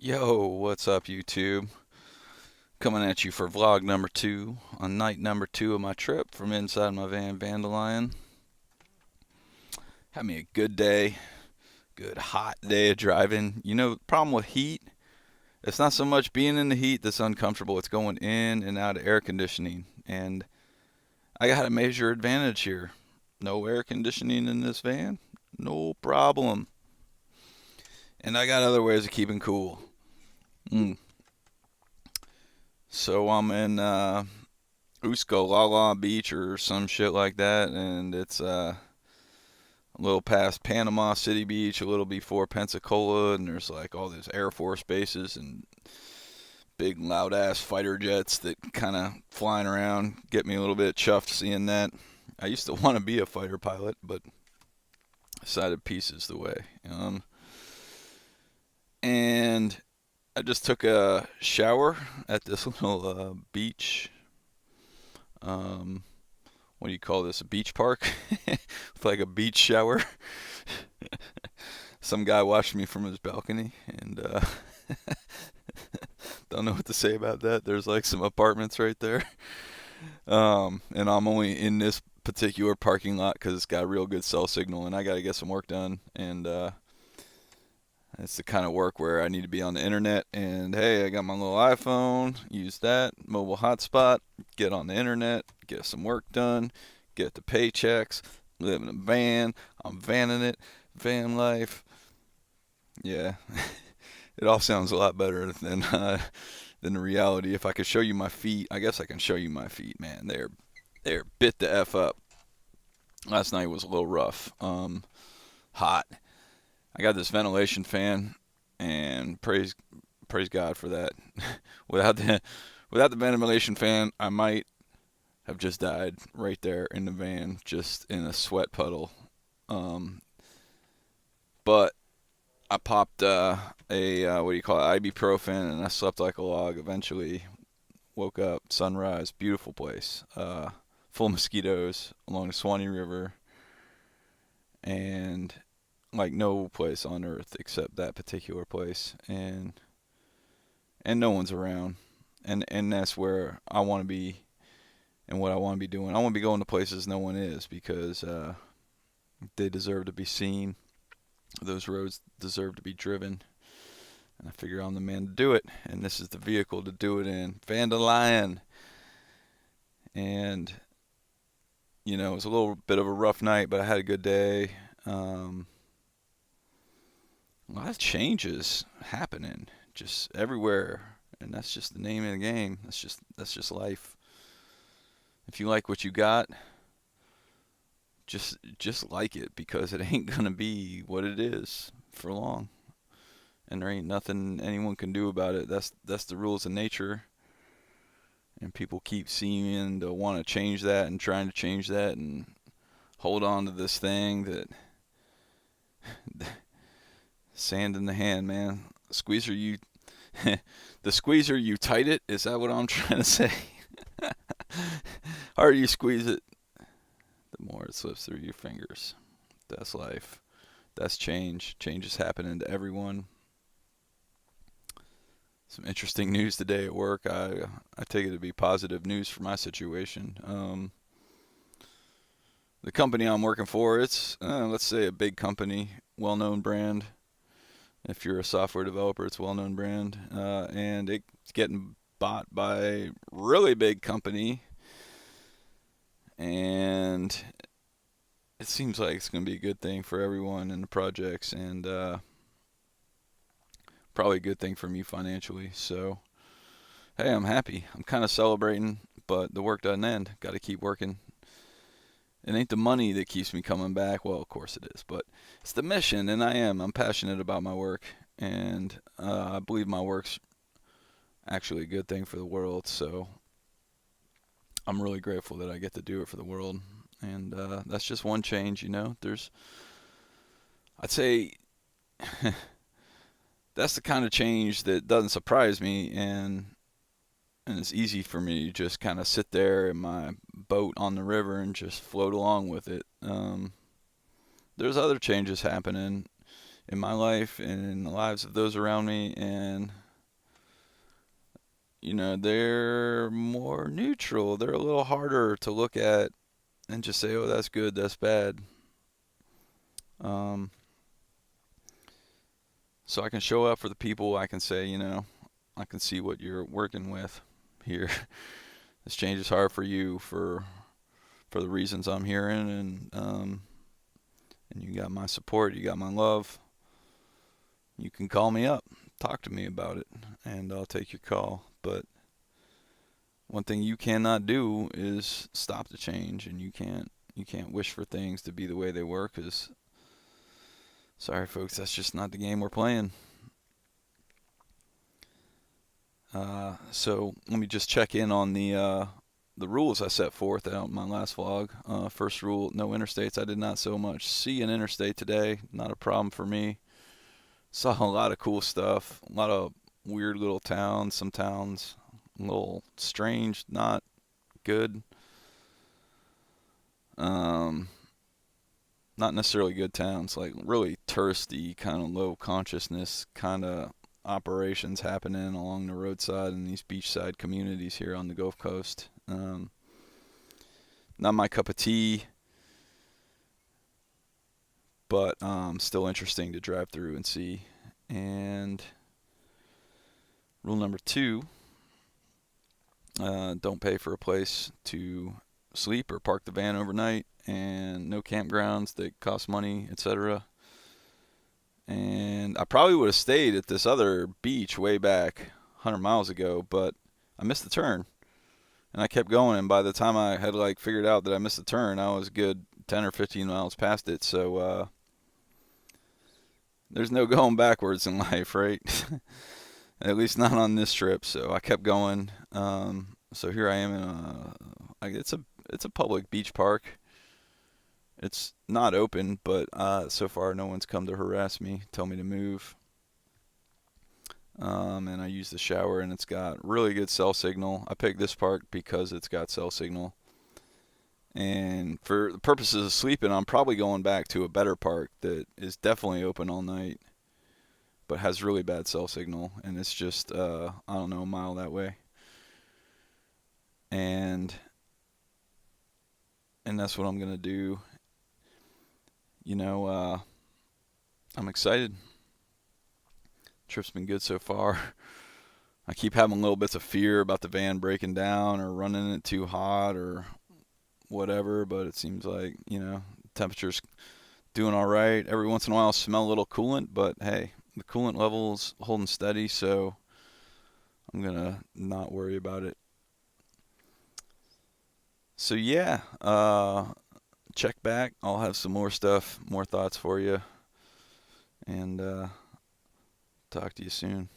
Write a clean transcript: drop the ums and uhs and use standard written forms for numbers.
Yo, what's up, YouTube? Coming at you for vlog number 2 on night number 2 of my trip from inside my van, Vandalion. Had me a good day, good hot day of driving. The problem with heat, it's not so much being in the heat that's uncomfortable, it's going in and out of air conditioning. And I got a major advantage here. No air conditioning in this van, no problem. And I got other ways of keeping cool. Mm. So I'm in Uskalala Beach or some shit like that, and it's a little past Panama City Beach, a little before Pensacola, and there's like all these Air Force bases and big loud ass fighter jets that kind of flying around. Get me a little bit chuffed seeing that. I used to want to be a fighter pilot, but decided peace is the way. And I just took a shower at this little beach. Um, what do you call this? A beach park? With like a beach shower. Some guy watched me from his balcony, and don't know what to say about that. There's like some apartments right there. And I'm only in this particular parking lot because it's got a real good cell signal, and I got to get some work done. And it's the kind of work where I need to be on the internet. And hey, I got my little iPhone, use that mobile hotspot, get on the internet, get some work done, get the paychecks, live in a van. I'm vanning it, van life. Yeah, it all sounds a lot better than the reality. If I could show you my feet, I guess I can show you my feet, man. They're bit the f up. Last night was a little rough. Hot. I got this ventilation fan, and praise God for that. without the without the ventilation fan, I might have just died right there in the van, just in a sweat puddle. Um, but I popped a what do you call it, ibuprofen, and I slept like a log. Eventually, woke up, sunrise, beautiful place, full of mosquitoes along the Swanee River, and like no place on earth except that particular place, and no one's around, and that's where I want to be and what I want to be doing. I want to be going to places no one is because they deserve to be seen. Those roads deserve to be driven, and I figure I'm the man to do it, and this is the vehicle to do it in. Vandalion. And it was a little bit of a rough night, but I had a good day. Um, a lot of changes happening just everywhere, and that's just the name of the game. That's just life. If you like what you got, just like it, because it ain't gonna be what it is for long, and there ain't nothing anyone can do about it. That's the rules of nature, and people keep seeming to want to change that and trying to change that and hold on to this thing that sand in the hand, man. Squeezer, you the squeezer, you tight it. Is that what I'm trying to say? Harder you squeeze it, the more it slips through your fingers. That's life. That's change. Change is happening to everyone. Some interesting news today at work. I take it to be positive news for my situation. The company I'm working for, it's let's say a big company, well-known brand. If you're a software developer, it's a well-known brand, and it's getting bought by a really big company, and it seems like it's going to be a good thing for everyone in the projects, and probably a good thing for me financially. So, hey, I'm happy. I'm kind of celebrating, but the work doesn't end. Got to keep working. It ain't the money that keeps me coming back. Well, of course it is, but it's the mission, and I'm passionate about my work, and I believe my work's actually a good thing for the world. So I'm really grateful that I get to do it for the world, and that's just one change. I'd say that's the kind of change that doesn't surprise me, and it's easy for me to just kind of sit there in my boat on the river and just float along with it. There's other changes happening in my life and in the lives of those around me, and they're more neutral. They're a little harder to look at and just say, "Oh, that's good, that's bad." Um, so I can show up for the people. I can say, I can see what you're working with here. This change is hard for you for the reasons I'm hearing, and you got my support, you got my love. You can call me up, talk to me about it, and I'll take your call. But one thing you cannot do is stop the change, and you can't wish for things to be the way they were, 'cause sorry folks, that's just not the game we're playing. So let me just check in on the rules I set forth out in my last vlog. First rule: no interstates. I did not so much see an interstate today. Not a problem for me. Saw a lot of cool stuff. A lot of weird little towns. Some towns a little strange, not good. Um, Not necessarily good towns, like really touristy, kind of low consciousness kind of operations happening along the roadside in these beachside communities here on the Gulf Coast. Not my cup of tea, but still interesting to drive through and see. And rule number 2: don't pay for a place to sleep or park the van overnight, and no campgrounds that cost money, etc. And I probably would have stayed at this other beach way back 100 miles ago, but I missed the turn. And I kept going, and by the time I had figured out that I missed the turn, I was a good 10 or 15 miles past it. So there's no going backwards in life, right? At least not on this trip. So I kept going. So here I am in it's a public beach park. It's not open, but so far no one's come to harass me, tell me to move. And I use the shower, and it's got really good cell signal. I picked this park because it's got cell signal. And for the purposes of sleeping, I'm probably going back to a better park that is definitely open all night, but has really bad cell signal. And it's just, I don't know, a mile that way. And that's what I'm going to do. I'm excited. Trip's been good so far. I keep having little bits of fear about the van breaking down or running it too hot or whatever, but it seems like, temperature's doing all right. Every once in a while, I smell a little coolant, but hey, the coolant level's holding steady, so I'm going to not worry about it. So yeah, check back. I'll have some more stuff, more thoughts for you, and talk to you soon.